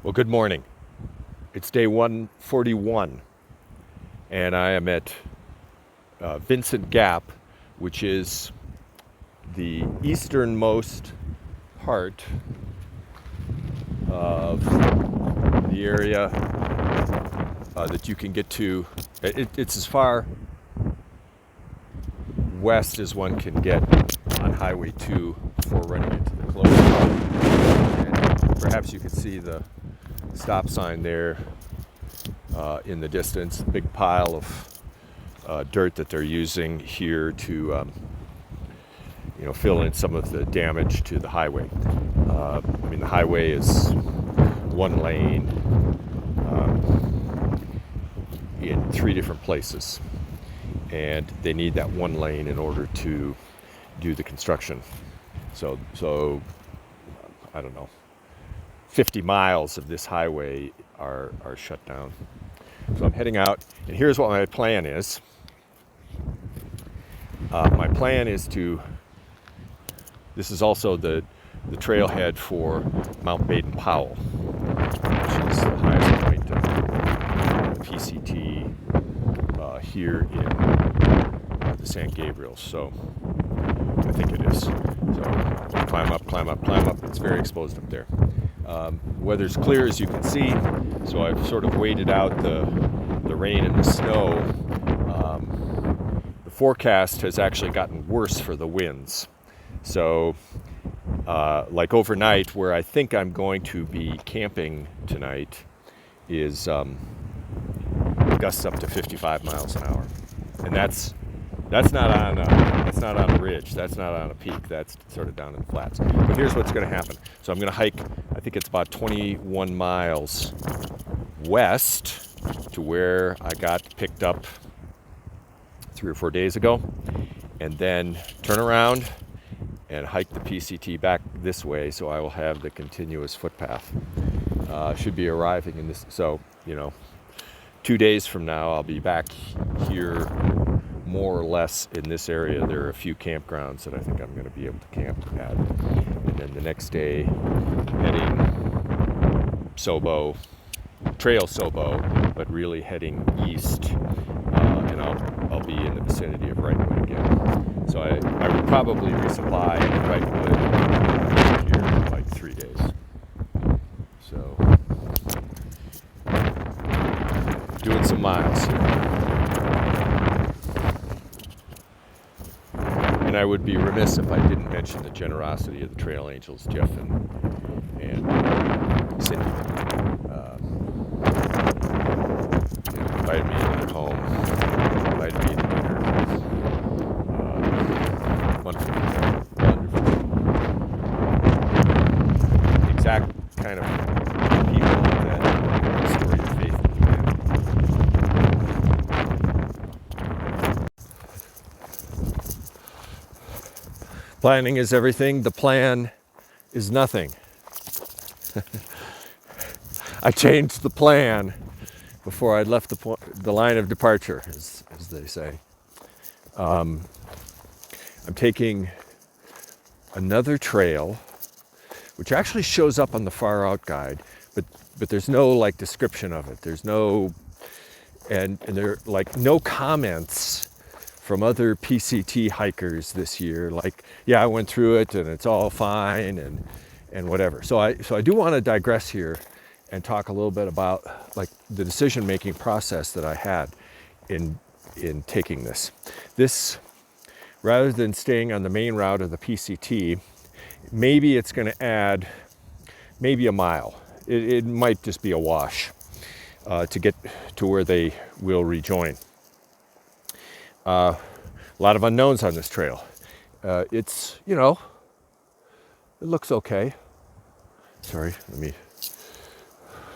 Well, good morning. It's day 141, and I am at Vincent Gap, which is the easternmost part of the area that you can get to. It's as far west as one can get on Highway 2 before running into the closed road. And perhaps you can see the stop sign there in the distance, a big pile of dirt that they're using here to fill in some of the damage to the highway. The highway is one lane in three different places, and they need that one lane in order to do the construction. So I don't know, 50 miles of this highway are shut down. So I'm heading out, and here's what my plan is. My plan is this is also the trailhead for Mount Baden-Powell, which is the highest point of the PCT here in the San Gabriel. So I think it is. So climb up. It's very exposed up there. Weather's clear, as you can see, so I've sort of waited out the rain and the snow. The forecast has actually gotten worse for the winds. So like overnight, where I think I'm going to be camping tonight, is gusts up to 55 miles an hour, and that's not on a ridge. That's not on a peak. That's sort of down in the flats. But here's what's going to happen. So I'm going to hike. I think it's about 21 miles west to where I got picked up 3 or 4 days ago, and then turn around and hike the PCT back this way. So I will have the continuous footpath. Should be arriving in this. So 2 days from now, I'll be back here, more or less in this area. There are a few campgrounds that I think I'm going to be able to camp at. And then the next day, heading Trail SoBo, but really heading east. And I'll be in the vicinity of Wrightwood again. So I would probably resupply Wrightwood here in like 3 days. So doing some miles here. And I would be remiss if I didn't mention the generosity of the trail angels, Jeff and Cindy. Invited me into their home, invited me to dinner. Wonderful. The exact kind of people that story of faith in humanity. Planning is everything. The plan is nothing. I changed the plan before I left the line of departure, as they say. I'm taking another trail, which actually shows up on the Far Out guide, but there's no description of it. There's no, and there are no comments from other PCT hikers this year. I went through it and it's all fine and whatever. So I do want to digress here and talk a little bit about the decision-making process that I had in taking this. This, rather than staying on the main route of the PCT, maybe it's going to add maybe a mile. It might just be a wash to get to where they will rejoin. A lot of unknowns on this trail. It looks okay. Sorry, let me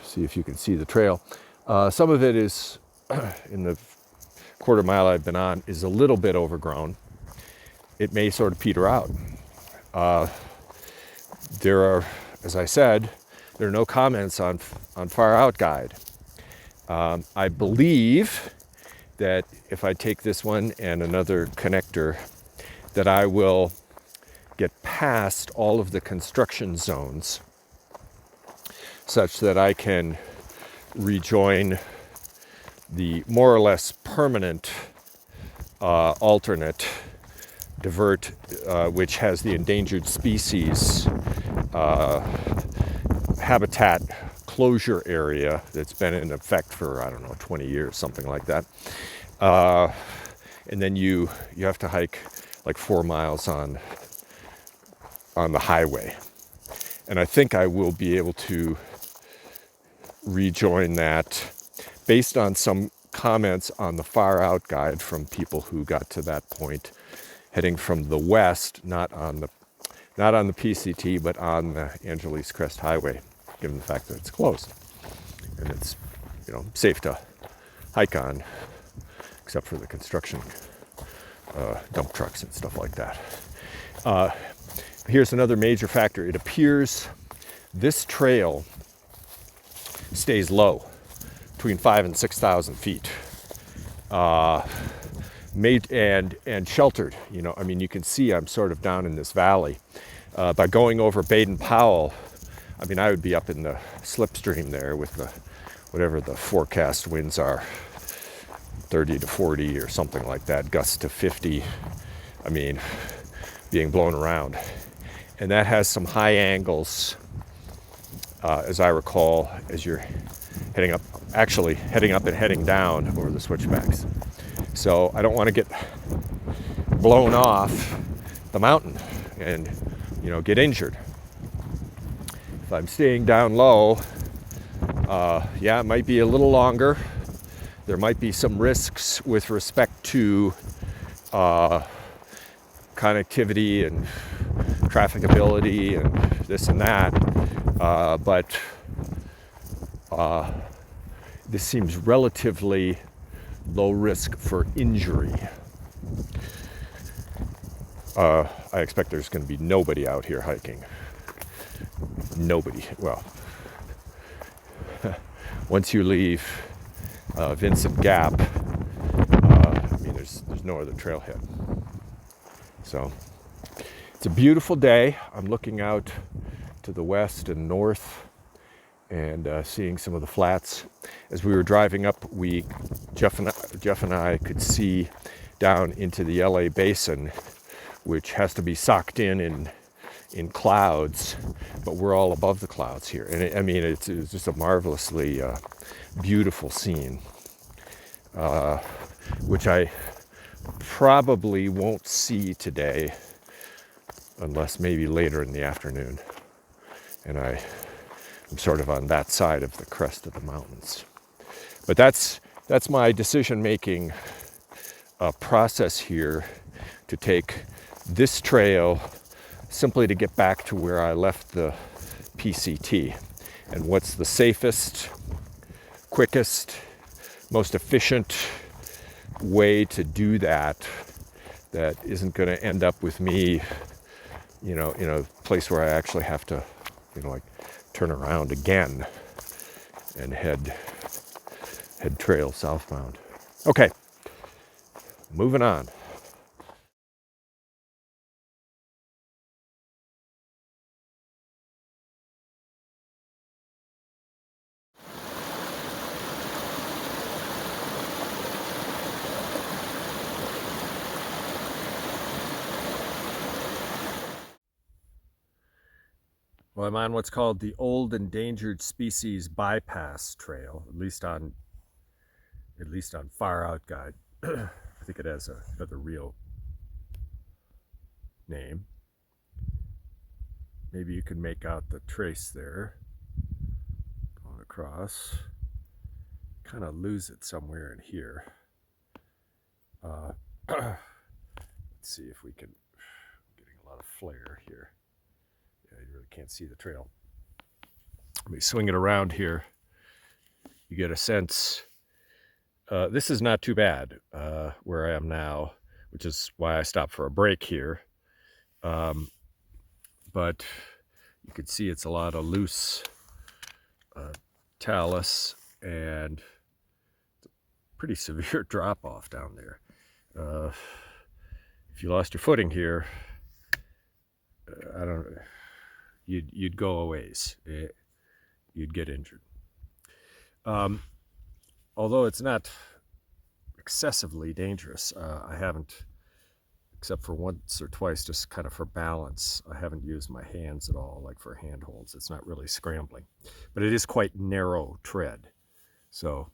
see if you can see the trail. Some of it is, in the quarter mile I've been on, is a little bit overgrown. It may sort of peter out. There are, as I said, there are no comments on Far Out Guide. I believe that if I take this one and another connector, that I will get past all of the construction zones such that I can rejoin the more or less permanent alternate divert, which has the endangered species habitat closure area that's been in effect for, I don't know, 20 years, something like that. And then you have to hike like 4 miles on the highway. And I think I will be able to rejoin that based on some comments on the Far Out guide from people who got to that point heading from the west, not on the PCT, but on the Angeles Crest Highway, given the fact that it's closed and it's, safe to hike on, except for the construction dump trucks and stuff like that. Here's another major factor. It appears this trail stays low, between 5,000 and 6,000 feet, made and sheltered. You can see I'm sort of down in this valley. By going over Baden-Powell, I would be up in the slipstream there with whatever the forecast winds are, 30 to 40 or something like that, gusts to 50, being blown around. And that has some high angles, as I recall, as you're heading up and heading down over the switchbacks. So I don't want to get blown off the mountain and, get injured. If I'm staying down low, it might be a little longer. There might be some risks with respect to connectivity and trafficability and this and that, but this seems relatively low risk for injury. I expect there's going to be nobody out here hiking. Nobody. Well, once you leave Vincent Gap, there's no other trailhead. So it's a beautiful day. I'm looking out to the west and north and seeing some of the flats. As we were driving up, Jeff and I could see down into the LA basin, which has to be socked in clouds, but we're all above the clouds here. And it's just a marvelously beautiful scene, which I probably won't see today unless maybe later in the afternoon. And I'm sort of on that side of the crest of the mountains. But that's my decision-making process here, to take this trail simply to get back to where I left the PCT. And what's the safest, quickest, most efficient way to do that isn't going to end up with me, in a place where I actually have to, turn around again and head trail southbound. Okay, moving on. Well, I'm on what's called the Old Endangered Species Bypass Trail, at least on Far Out Guide. I think it has another real name. Maybe you can make out the trace there going across. Kind of lose it somewhere in here. Let's see if we can. I'm getting a lot of flare here. Yeah, you really can't see the trail. Let me swing it around here. You get a sense. This is not too bad where I am now, which is why I stopped for a break here. But you can see it's a lot of loose talus and pretty severe drop off down there. If you lost your footing here, you'd go a ways. you'd get injured. Although it's not excessively dangerous, I haven't, except for once or twice, just kind of for balance, I haven't used my hands at all, like for handholds. It's not really scrambling, but it is quite narrow tread. So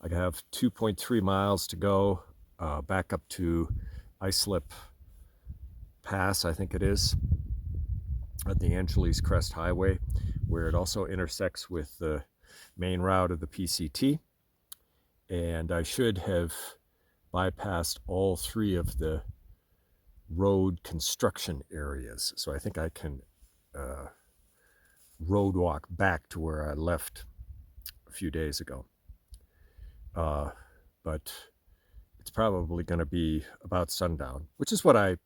I have 2.3 miles to go back up to Islip Pass, I think it is, at the Angeles Crest Highway, where it also intersects with the main route of the PCT. And I should have bypassed all three of the road construction areas. So I think I can road walk back to where I left a few days ago. But it's probably going to be about sundown, which is what I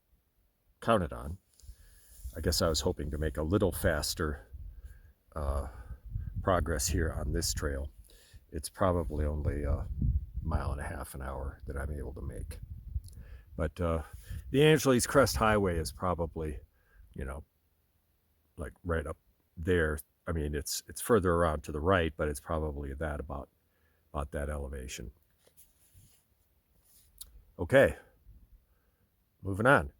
counted on. I guess I was hoping to make a little faster progress here on this trail. It's probably only a mile and a half an hour that I'm able to make. But the Angeles Crest Highway is probably, like right up there. I mean, it's further around to the right, but it's probably about that elevation. Okay, moving on.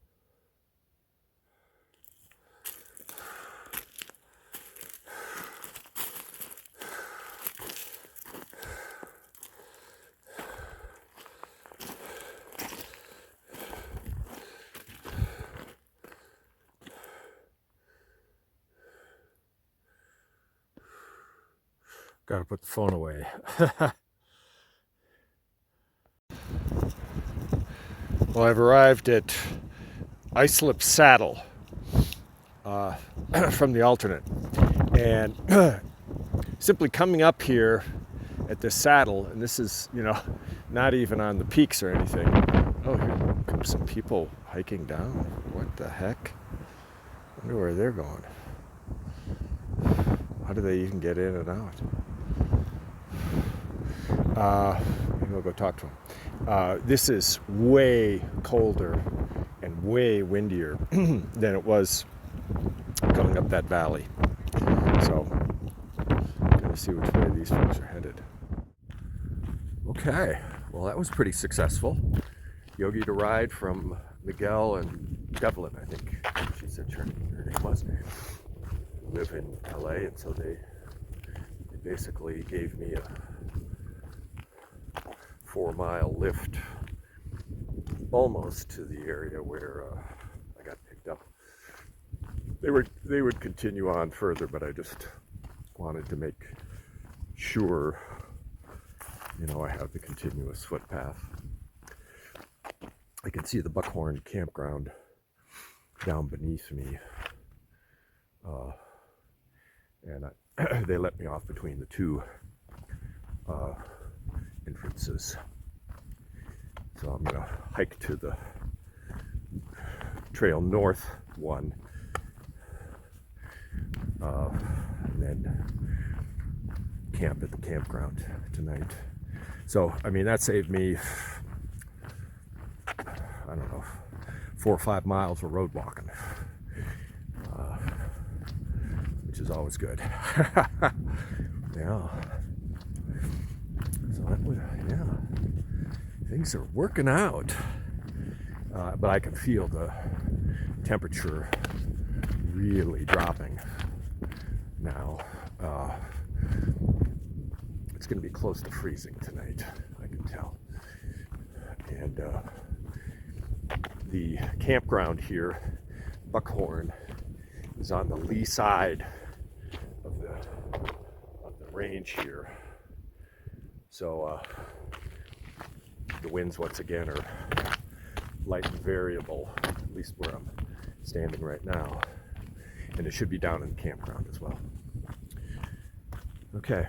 Gotta put the phone away. Well, I've arrived at Islip Saddle from the alternate. And simply coming up here at this saddle, and this is, not even on the peaks or anything. Oh, here come some people hiking down. What the heck? I wonder where they're going. How do they even get in and out? Maybe I'll go talk to them. This is way colder and way windier than it was going up that valley. So, I'm gonna see which way these folks are headed. Okay, well that was pretty successful. Yogi to ride from Miguel and Devlin, I think she said her name was. Live in LA, and so they basically gave me a 4-mile lift almost to the area where I got picked up. They would continue on further, but I just wanted to make sure, I have the continuous footpath. I can see the Buckhorn campground down beneath me, and they let me off between the two entrances. So I'm gonna hike to the trail north one, and then camp at the campground tonight. So, that saved me, I don't know, 4 or 5 miles of road walking, which is always good. Yeah. So things are working out, but I can feel the temperature really dropping now. It's going to be close to freezing tonight, I can tell. And the campground here, Buckhorn, is on the lee side of the range here. So the winds once again are light and variable, at least where I'm standing right now. And it should be down in the campground as well. Okay,